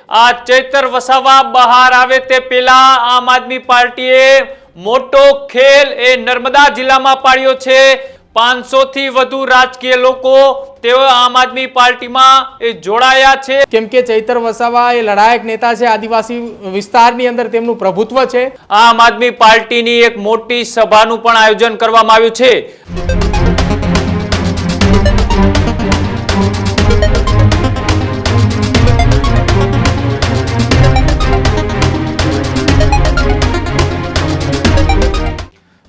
આ ચૈતર વસાવા બહાર આવે તે પહેલા આમ આદમી પાર્ટીએ મોટો ખેલ એ નર્મદા જિલ્લામાં પાડ્યો છે। 500 થી વધુ રાજકીય લોકો તેઓ આમ આદમી પાર્ટીમાં જોડાયા છે, કેમ કે ચૈતર વસાવા એ લડાયક નેતા છે, આદિવાસી વિસ્તારની અંદર તેમનું પ્રભુત્વ છે। આમ આદમી પાર્ટીની એક મોટી સભાનું પણ આયોજન કરવામાં આવ્યું છે।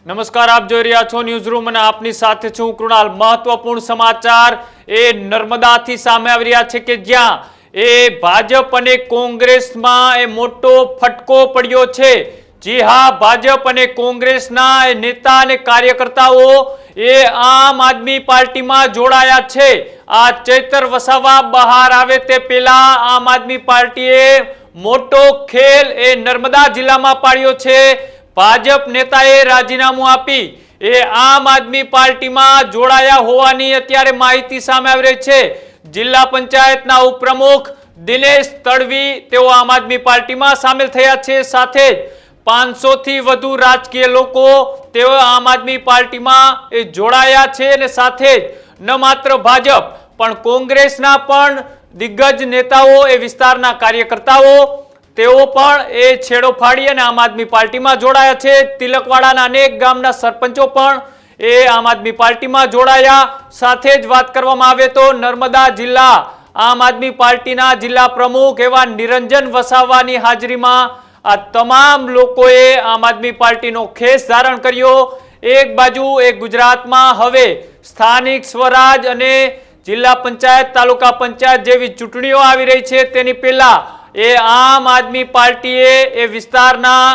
નમસ્કાર, આપ જોઈ રહ્યા છો ન્યૂઝ રૂમ અને આપની સાથે છું કૃણાલ। મહત્વપૂર્ણ સમાચાર એ નર્મદાથી સામે આવી રહ્યા છે કે જ્યાં ભાજપ અને કોંગ્રેસમાં મોટો ફટકો પડ્યો છે। જી હા, ભાજપ અને કોંગ્રેસના નેતા અને કાર્યકર્તાઓ આમ આદમી પાર્ટીમાં જોડાયા છે। આ ચૈતર વસાવા બહાર આવે તે પહેલા આમ આદમી પાર્ટીએ મોટો ખેલ નર્મદા જિલ્લામાં પાડ્યો છે। ભાજપ નેતાએ રાજીનામું આપી આમ આદમી પાર્ટીમાં જોડાયા હોવાની અત્યારે માહિતી સામે આવી રહી છે। જિલ્લા પંચાયતના ઉપપ્રમુખ દિનેશ તડવી તેઓ આમ આદમી પાર્ટીમાં સામેલ થયા છે। સાથે જ 500 થી વધુ રાજકીય લોકો તેઓ આમ આદમી પાર્ટીમાં જોડાયા છે અને સાથે જ ન માત્ર ભાજપ પણ કોંગ્રેસના પણ દિગ્ગજ નેતાઓ વિસ્તારના કાર્યકર્તાઓ તેઓ પણ છેડો ફાડી અને આમ આદમી પાર્ટીમાં જોડાયા છે। તિલકવાડાના અનેક ગામના સરપંચો પણ આમ આદમી પાર્ટીમાં જોડાયા। સાથે જ વાત કરવામાં આવે તો નર્મદા જિલ્લા આમ આદમી પાર્ટીના જિલ્લા પ્રમુખ એવા નિરંજન વસાવાની હાજરીમાં આ તમામ લોકોએ આમ આદમી પાર્ટીનો ખેસ ધારણ કર્યો। એક બાજુ ગુજરાતમાં હવે સ્થાનિક સ્વરાજ અને જિલ્લા પંચાયત, તાલુકા પંચાયત જેવી ચૂંટણીઓ આવી રહી છે, તેની પહેલા આમ આદમી પાર્ટીએ વિસ્તારના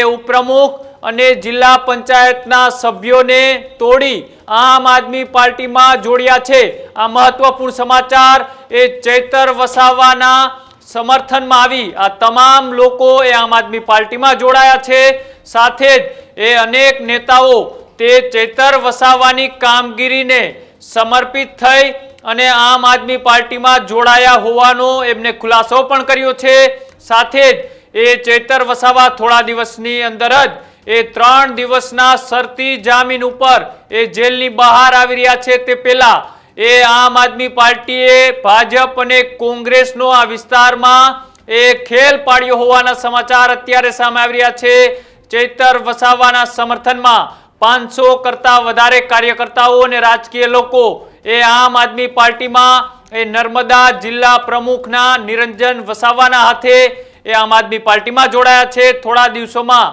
ઉપપ્રમુખ અને જિલ્લા પંચાયતના સભ્યોને તોડી આમ આદમી પાર્ટીમાં જોડ્યા છે। આ મહત્વપૂર્ણ સમાચાર ચૈતર વસાવાના સમર્થનમાં આવી આ તમામ લોકો આમ આદમી પાર્ટીમાં જોડાયા છે। સાથે જ અનેક નેતાઓ તે ચૈતર વસાવાની કામગીરીને સમર્પિત થઈ અને આમ આદમી પાર્ટીમાં જોડાયા હોવાનો એમને ખુલાસો પણ કર્યો છે। સાથે જ ચૈતર વસાવા થોડા દિવસની અંદર જ 3 દિવસના શરતી જામીન ઉપર જેલની બહાર આવી રહ્યા છે। તે પહેલા આમ આદમી પાર્ટીએ ભાજપ અને કોંગ્રેસનો આ વિસ્તારમાં ખેલ પાડ્યો હોવાના સમાચાર અત્યારે સામે આવી રહ્યા છે। ચૈતર વસાવાના સમર્થનમાં 500 કરતા વધારે કાર્યકર્તાઓ અને રાજકીય લોકો આમ આદમી પાર્ટીમાં નર્મદા જિલ્લા પ્રમુખના નિરંજન વસાવાના હાથે આમ આદમી પાર્ટીમાં જોડાયા છે। થોડા દિવસોમાં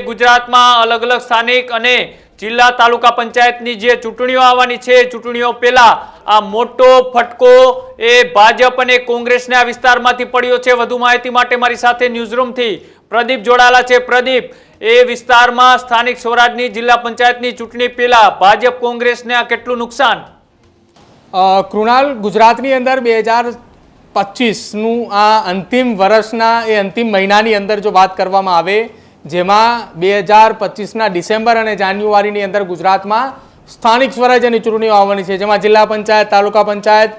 ગુજરાતમાં અલગ અલગ સ્થાનિક અને જિલ્લા તાલુકા પંચાયતની જે ચૂંટણીઓ આવવાની છે, ચૂંટણીઓ પહેલા આ મોટો ફટકો ભાજપ અને કોંગ્રેસના વિસ્તારમાંથી પડ્યો છે। વધુ માહિતી માટે મારી સાથે ન્યૂઝરૂમથી પ્રદીપ જોડાયેલા છે। પ્રદીપ, વિસ્તારમાં સ્થાનિક સ્વરાજની જિલ્લા પંચાયતની ચૂંટણી પહેલા ભાજપ કોંગ્રેસને આ કેટલું નુકસાન? કૃણાલ, ગુજરાતની અંદર 2025નું આ અંતિમ વર્ષના અંતિમ મહિનાની અંદર જો વાત કરવામાં આવે, જેમાં 2025ના ડિસેમ્બર અને જાન્યુઆરીની અંદર ગુજરાતમાં સ્થાનિક સ્વરાજ્યની ચૂંટણીઓ આવવાની છે, જેમાં જિલ્લા પંચાયત, તાલુકા પંચાયત,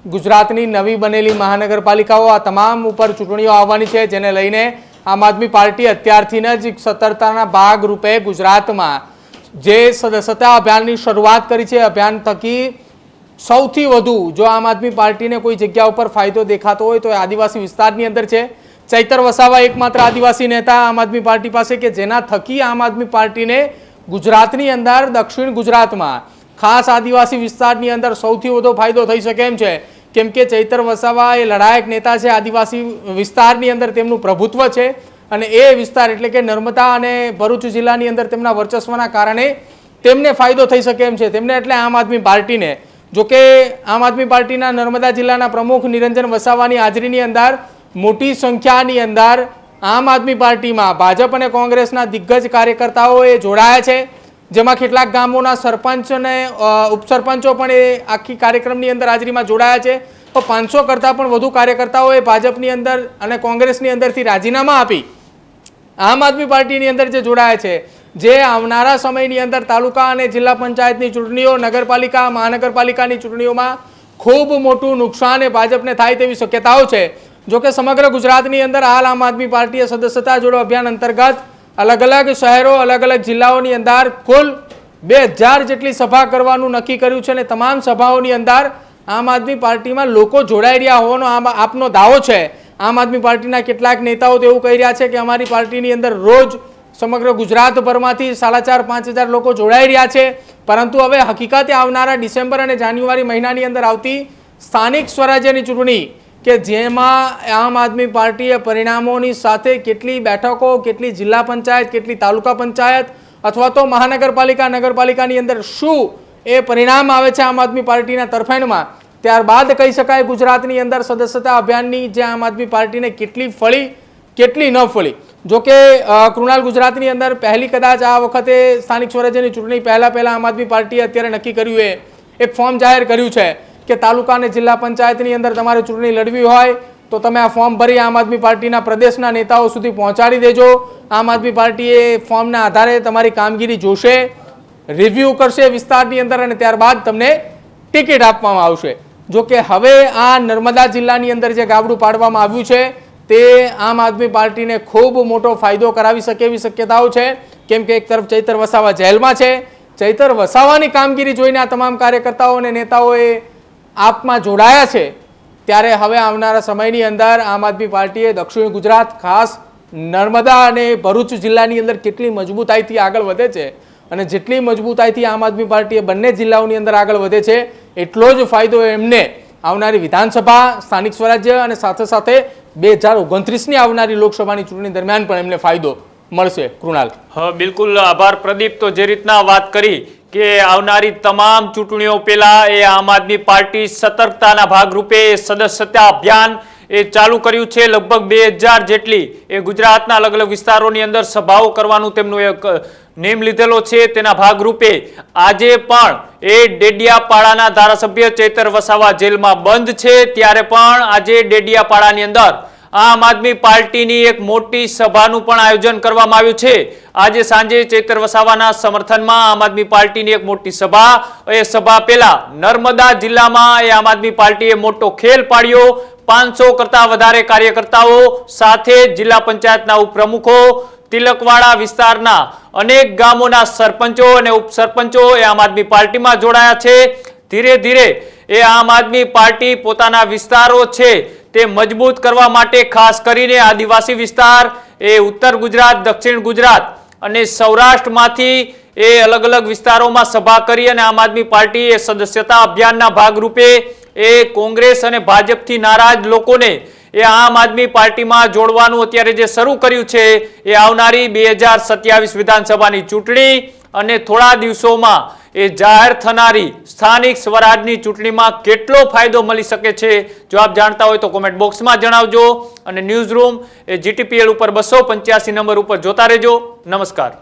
ગુજરાતની નવી બનેલી મહાનગરપાલિકાઓ આ તમામ ઉપર ચૂંટણીઓ આવવાની છે, જેને લઈને આમ આદમી પાર્ટી અત્યારથી જ સતર્કતાના ભાગરૂપે ગુજરાતમાં જે સત્તા અભિયાનની શરૂઆત કરી છે, અભિયાન થકી સૌથી વધુ જો આમ આદમી પાર્ટીને કોઈ જગ્યા ઉપર ફાયદો દેખાતો હોય તો એ આદિવાસી વિસ્તારની અંદર છે। ચૈતર વસાવા એકમાત્ર આદિવાસી નેતા આમ આદમી પાર્ટી પાસે કે જેના થકી આમ આદમી પાર્ટીને ગુજરાતની અંદર દક્ષિણ ગુજરાતમાં ખાસ આદિવાસી વિસ્તારની અંદર સૌથી વધુ ફાયદો થઈ શકે એમ છે, કેમ કે ચૈતર વસાવા એ લડાયક નેતા છે, આદિવાસી વિસ્તારની અંદર તેમનું પ્રભુત્વ છે અને એ વિસ્તાર એટલે કે નર્મદા અને ભરૂચ જિલ્લાની અંદર તેમના વર્ચસ્વના કારણે તેમને ફાયદો થઈ શકે એમ છે તેમને, એટલે આમ આદમી પાર્ટીને। જોકે આમ આદમી પાર્ટીના નર્મદા જિલ્લાના પ્રમુખ નિરંજન વસાવાની હાજરીની અંદર મોટી સંખ્યાની અંદર આમ આદમી પાર્ટીમાં ભાજપ અને કોંગ્રેસના દિગ્ગજ કાર્યકર્તાઓ જોડાયા છે, જેમાં કેટલાક ગામોના સરપંચ અને ઉપસરપંચો પણ આખી કાર્યક્રમની અંદર હાજરીમાં જોડાયા છે। તો 500 કરતાં પણ વધુ કાર્યકર્તાઓએ ભાજપની અંદર અને કોંગ્રેસની અંદરથી રાજીનામા આપી આમ આદમી પાર્ટીની અંદર જે જોડાયા છે, જે આવનારા સમયની અંદર તાલુકા અને જિલ્લા પંચાયતની ચૂંટણીઓ, નગરપાલિકા, મહાનગરપાલિકાની ચૂંટણીઓમાં ખૂબ મોટું નુકસાન ભાજપને થાય તેવી શક્યતાઓ છે। જો કે સમગ્ર ગુજરાતની અંદર હાલ આમ આદમી પાર્ટીએ સદસ્યતા જોડો અભિયાન અંતર્ગત અલગ અલગ શહેરો અલગ અલગ જિલ્લાઓની અંદર કુલ 2000 જેટલી સભા કરવાનું નક્કી કર્યું છે અને તમામ સભાઓની અંદર આમ આદમી પાર્ટીમાં લોકો જોડાઈ રહ્યા હોવાનો આપનો દાવો છે। આમ આદમી પાર્ટીના કેટલાક નેતાઓ તો એવું કહી રહ્યા છે કે અમારી પાર્ટીની અંદર રોજ સમગ્ર ગુજરાતભરમાંથી 4,500-5,000 લોકો જોડાઈ રહ્યા છે, પરંતુ હવે હકીકતે આવનારા ડિસેમ્બર અને જાન્યુઆરી મહિનાની અંદર આવતી સ્થાનિક સ્વરાજ્યની ચૂંટણી કે જેમાં આમ આદમી પાર્ટીએ પરિણામોની સાથે કેટલી બેઠકો, કેટલી જિલ્લા પંચાયત, કેટલી તાલુકા પંચાયત અથવા તો મહાનગરપાલિકા નગરપાલિકાની અંદર શું એ પરિણામ આવે છે આમ આદમી પાર્ટીના તરફેણમાં, ત્યારબાદ કહી શકાય ગુજરાતની અંદર સદસ્યતા અભિયાનની જે આમ આદમી પાર્ટીને કેટલી ફળી કેટલી ન ફળી। જો કે કૃણાલ ગુજરાતની અંદર પહેલી કદાચ આ વખતે સ્થાનિક સ્વરાજ્યની ચૂંટણી પહેલા આમ આદમી પાર્ટીએ અત્યારે નક્કી કર્યું એક ફોર્મ જાહેર કર્યું છે કે તાલુકા અને જિલ્લા પંચાયતની અંદર તમારે ચૂંટણી લડવી હોય તો તમે આ ફોર્મ ભરી આમ આદમી પાર્ટીના પ્રદેશના નેતાઓ સુધી પહોંચાડી દેજો। આમ આદમી પાર્ટીએ ફોર્મના આધારે તમારી કામગીરી જોશે, રિવ્યૂ કરશે વિસ્તારની અંદર અને ત્યારબાદ તમને ટિકિટ આપવામાં આવશે। જો કે હવે આ નર્મદા જિલ્લાની અંદર જે ગાબડું પાડવામાં આવ્યું છે તે આમ આદમી પાર્ટીને ખૂબ મોટો ફાયદો કરાવી શકે એવી શક્યતાઓ છે, કેમ કે એક તરફ ચૈતર વસાવા જેલમાં છે। ચૈતર વસાવાની કામગીરી જોઈને આ તમામ કાર્યકર્તાઓ અને નેતાઓએ આપમાં જોડાયા છે, ત્યારે હવે આવનારા સમયની અંદર આમ આદમી પાર્ટીએ દક્ષિણ ગુજરાત ખાસ નર્મદા અને ભરૂચ જિલ્લાની અંદર કેટલી મજબૂતાઈથી આગળ વધે છે અને જેટલી મજબૂતાઈથી આમ આદમી પાર્ટીએ બંને જિલ્લાઓની અંદર આગળ વધે છે એટલો જ ફાયદો એમને આવનારી વિધાનસભા, સ્થાનિક સ્વરાજ્ય અને સાથે સાથે 2029ની આવનારી લોકસભાની ચૂંટણી દરમિયાન પણ એમને ફાયદો મળશે। કૃણાલ, હા બિલકુલ આભાર પ્રદીપ। તો જે રીતના વાત કરી કે આવનારી તમામ ચૂંટણીઓ પહેલા એ આમ આદમી પાર્ટી સતર્કતાના ભાગરૂપે સદસ્યતા અભિયાન એ ચાલુ કર્યું છે। લગભગ 2000 જેટલી એ ગુજરાતના અલગ અલગ વિસ્તારોની અંદર સભાઓ કરવાનું તેમનું એક નેમ લીધેલો છે। તેના ભાગરૂપે આજે પણ એ ડેડિયાપાડાના ધારાસભ્ય ચૈતર વસાવા જેલમાં બંધ છે, ત્યારે પણ આજે ડેડિયાપાડાની અંદર આમ આદમી પાર્ટીની એક મોટી સભાનું પણ આયોજન કરવામાં આવ્યું છે। આજે સાંજે ચૈતર વસાવાના સમર્થનમાં આમ આદમી પાર્ટીની એક મોટી સભા, એ સભા પહેલા નર્મદા જિલ્લામાં એ આમ આદમી પાર્ટીએ મોટો ખેલ પાડ્યો। 500 કરતા વધારે કાર્યકર્તાઓ સાથે જિલ્લા પંચાયતના ઉપપ્રમુખો, તિલકવાડા વિસ્તારના અનેક ગામોના સરપંચો અને ઉપસરપંચો એ આમ આદમી પાર્ટીમાં જોડાયા છે। ધીરે ધીરે એ આમ આદમી પાર્ટી પોતાના વિસ્તારો છે તે મજબૂત કરવા માટે ખાસ કરીને આદિવાસી વિસ્તાર, એ ઉત્તર ગુજરાત, દક્ષિણ ગુજરાત અને સૌરાષ્ટ્રમાંથી એ અલગ અલગ વિસ્તારોમાં સભા કરી અને આમ આદમી પાર્ટી એ સદસ્યતા અભિયાનના ભાગરૂપે એ કોંગ્રેસ અને ભાજપથી નારાજ લોકોને એ આમ આદમી પાર્ટીમાં જોડવાનું અત્યારે જે શરૂ કર્યું છે એ આવનારી 2027 વિધાનસભાની ચૂંટણી અને થોડા દિવસોમાં એ જાહેર થનારી સ્થાનિક સ્વરાજની ચૂંટણીમાં કેટલો ફાયદો મળી શકે છે, જો આપ જાણતા હોય તો કોમેન્ટ બોક્સમાં જણાવજો અને ન્યૂઝ રૂમ એ GTPL ઉપર 285 નંબર ઉપર જોતા રહેજો। નમસ્કાર।